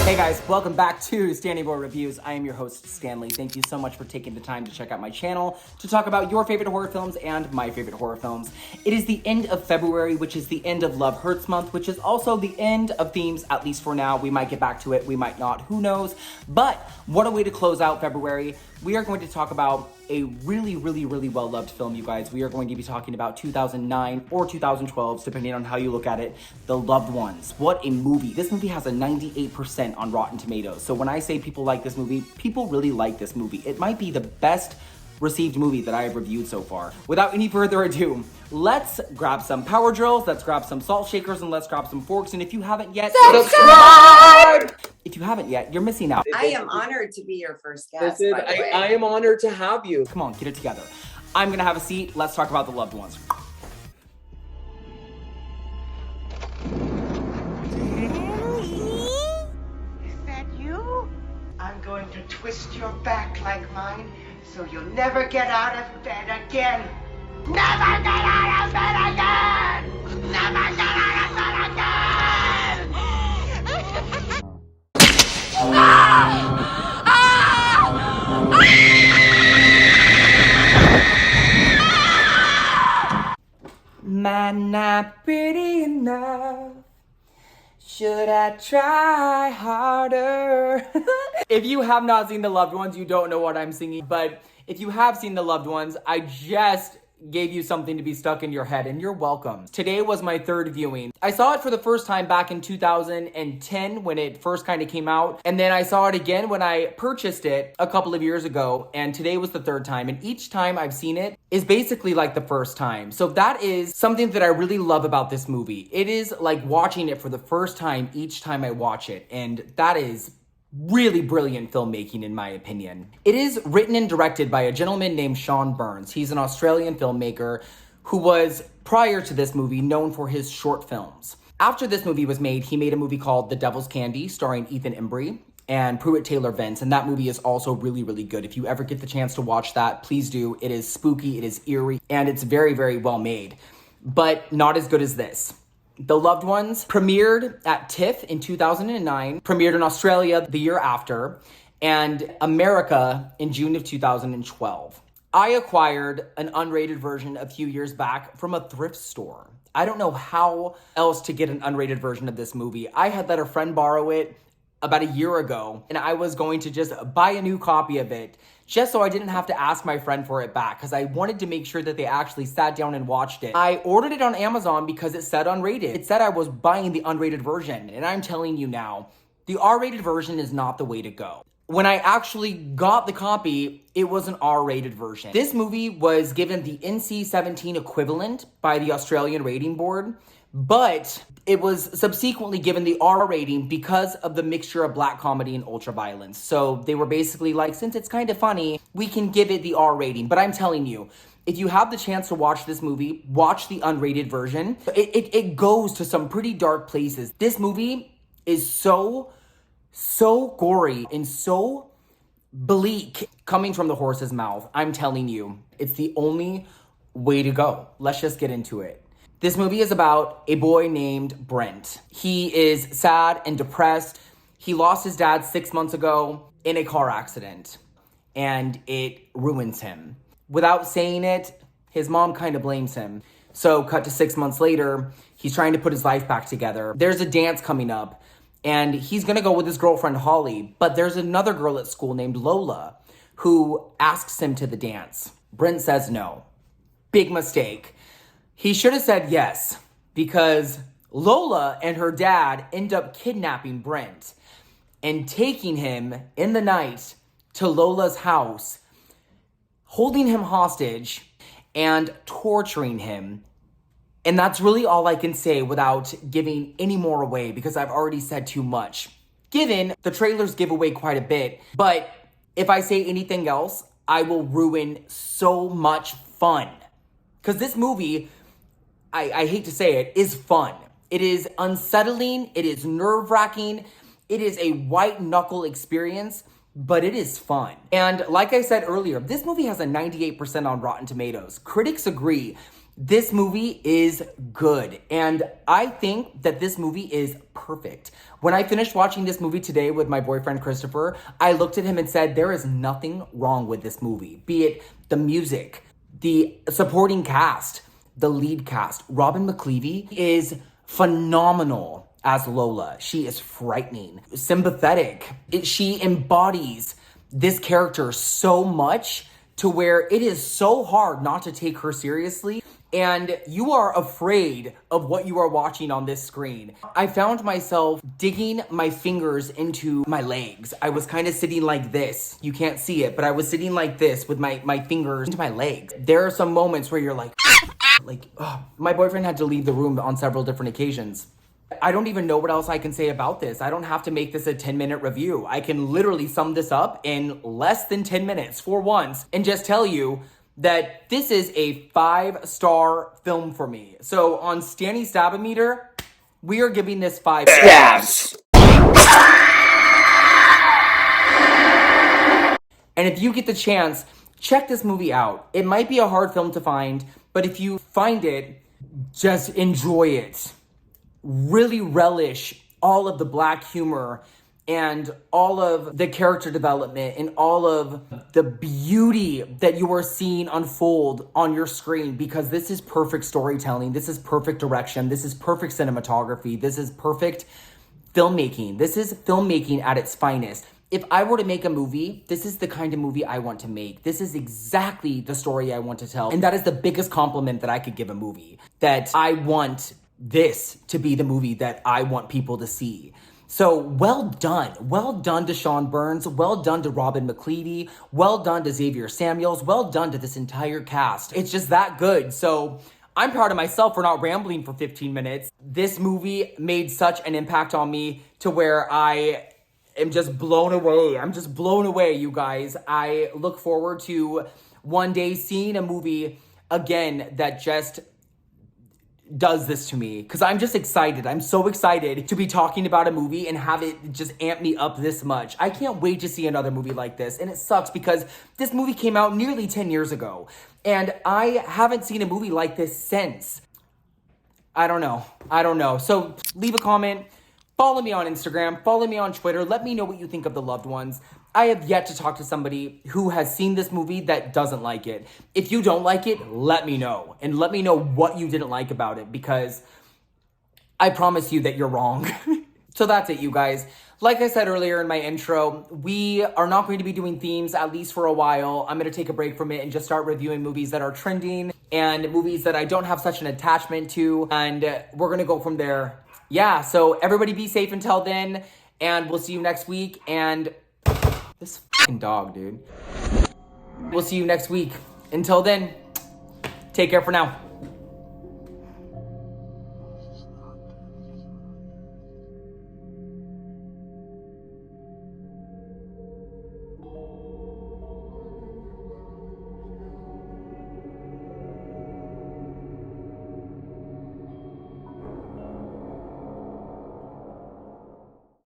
Hey guys, welcome back to Standing Boy Reviews. I am your host, Stanley. Thank you so much for taking the time to check out my channel to talk about your favorite horror films and my favorite horror films. It is the end of February, which is the end of Love Hurts Month, which is also the end of themes, at least for now. We might get back to it, we might not, who knows? But what a way to close out February. We are going to talk about a really well-loved film, you guys. We are going to be talking about 2009 or 2012, depending on how you look at it, The Loved Ones. What a movie. This movie has a 98% on Rotten Tomatoes. So when I say people like this movie, people really like this movie. It might be the best received movie that I have reviewed so far. Without any further ado, let's grab some power drills, let's grab some salt shakers, and let's grab some forks. And if you haven't yet, subscribe! If you haven't yet, you're missing out. I am honored to be your first guest. I am honored to have you. Come on, get it together. I'm gonna have a seat. Let's talk about The Loved Ones. Is that you? I'm going to twist your back like mine, so you'll never get out of bed again. Never get out of bed again! Never get out of bed again! Man, not pretty enough. Should I try harder? If you have not seen The Loved Ones, you don't know what I'm singing. But if you have seen The Loved Ones, I just gave you something to be stuck in your head, and you're welcome. Today was my third viewing. I saw it for the first time back in 2010 when it first kind of came out, and then I saw it again when I purchased it a couple of years ago, and today was the third time, and each time I've seen it is basically like the first time. So that is something that I really love about this movie. It is like watching it for the first time each time I watch it, and that is really brilliant filmmaking, in my opinion. It is written and directed by a gentleman named Sean Burns. He's an Australian filmmaker who was, prior to this movie, known for his short films. After this movie was made, he made a movie called The Devil's Candy, starring Ethan Embry and Pruitt Taylor Vince, and that movie is also really good. If you ever get the chance to watch that, please do. It is spooky, it is eerie, and it's very well made, but not as good as this. The Loved Ones premiered at TIFF in 2009, premiered in Australia the year after, and America in June of 2012. I acquired an unrated version a few years back from a thrift store. I don't know how else to get an unrated version of this movie. I had let a friend borrow it about a year ago, and I was going to just buy a new copy of it just so I didn't have to ask my friend for it back, because I wanted to make sure that they actually sat down and watched it. I ordered it on Amazon because it said unrated. It said I was buying the unrated version, and I'm telling you now, the R-rated version is not the way to go. When I actually got the copy, it was an R-rated version. This movie was given the NC-17 equivalent by the Australian Rating Board, but it was subsequently given the R rating because of the mixture of black comedy and ultraviolence. So they were basically like, since it's kind of funny, we can give it the R rating. But I'm telling you, if you have the chance to watch this movie, watch the unrated version. It goes to some pretty dark places. This movie is so gory and so bleak coming from the horse's mouth. I'm telling you, it's the only way to go. Let's just get into it. This movie is about a boy named Brent. He is sad and depressed. He lost his dad 6 months ago in a car accident, and it ruins him. Without saying it, his mom kind of blames him. So cut to 6 months later, he's trying to put his life back together. There's a dance coming up, and he's gonna go with his girlfriend Holly, but there's another girl at school named Lola who asks him to the dance. Brent says no. Big mistake. He should have said yes, because Lola and her dad end up kidnapping Brent and taking him in the night to Lola's house, holding him hostage and torturing him. And that's really all I can say without giving any more away, because I've already said too much. Given the trailers give away quite a bit, but if I say anything else, I will ruin so much fun. Because this movie, I hate to say it, is fun. It is unsettling, it is nerve-wracking, it is a white-knuckle experience, but it is fun. And like I said earlier, this movie has a 98% on Rotten Tomatoes. Critics agree. This movie is good, and I think that this movie is perfect. When I finished watching this movie today with my boyfriend Christopher, I looked at him and said, there is nothing wrong with this movie. Be it the music, the supporting cast, the lead cast. Robin McLeavy is phenomenal as Lola. She is frightening, sympathetic. She embodies this character so much to where it is so hard not to take her seriously. And you are afraid of what you are watching on this screen. I found myself digging my fingers into my legs. I was kind of sitting like this. You can't see it, but I was sitting like this with my fingers into my legs. There are some moments where you're like, my boyfriend had to leave the room on several different occasions. I don't even know what else I can say about this. I don't have to make this a 10-minute review. I can literally sum this up in less than 10 minutes for once and just tell you that this is a 5-star film for me. So on Stanny Stabometer, we are giving this 5 stars. Yes. And if you get the chance, check this movie out. It might be a hard film to find, but if you find it, just enjoy it. Really relish all of the black humor and all of the character development and all of the beauty that you are seeing unfold on your screen, because this is perfect storytelling. This is perfect direction. This is perfect cinematography. This is perfect filmmaking. This is filmmaking at its finest. If I were to make a movie, this is the kind of movie I want to make. This is exactly the story I want to tell. And that is the biggest compliment that I could give a movie, that I want this to be the movie that I want people to see. So well done. Well done to Sean Burns. Well done to Robin McLeavy. Well done to Xavier Samuels. Well done to this entire cast. It's just that good. So I'm proud of myself for not rambling for 15 minutes. This movie made such an impact on me to where I am just blown away. I'm just blown away, you guys. I look forward to one day seeing a movie again that just does this to me, because I'm just excited. I'm so excited to be talking about a movie and have it just amp me up this much. I can't wait to see another movie like this. And it sucks because this movie came out nearly 10 years ago and I haven't seen a movie like this since. I don't know. So leave a comment, follow me on Instagram, follow me on Twitter. Let me know what you think of The Loved Ones. I have yet to talk to somebody who has seen this movie that doesn't like it. If you don't like it, let me know. And let me know what you didn't like about it, because I promise you that you're wrong. So that's it, you guys. Like I said earlier in my intro, we are not going to be doing themes, at least for a while. I'm going to take a break from it and just start reviewing movies that are trending and movies that I don't have such an attachment to. And we're going to go from there. Yeah, so everybody be safe until then. And we'll see you next week. And this fucking dog, dude. We'll see you next week. Until then, take care for now.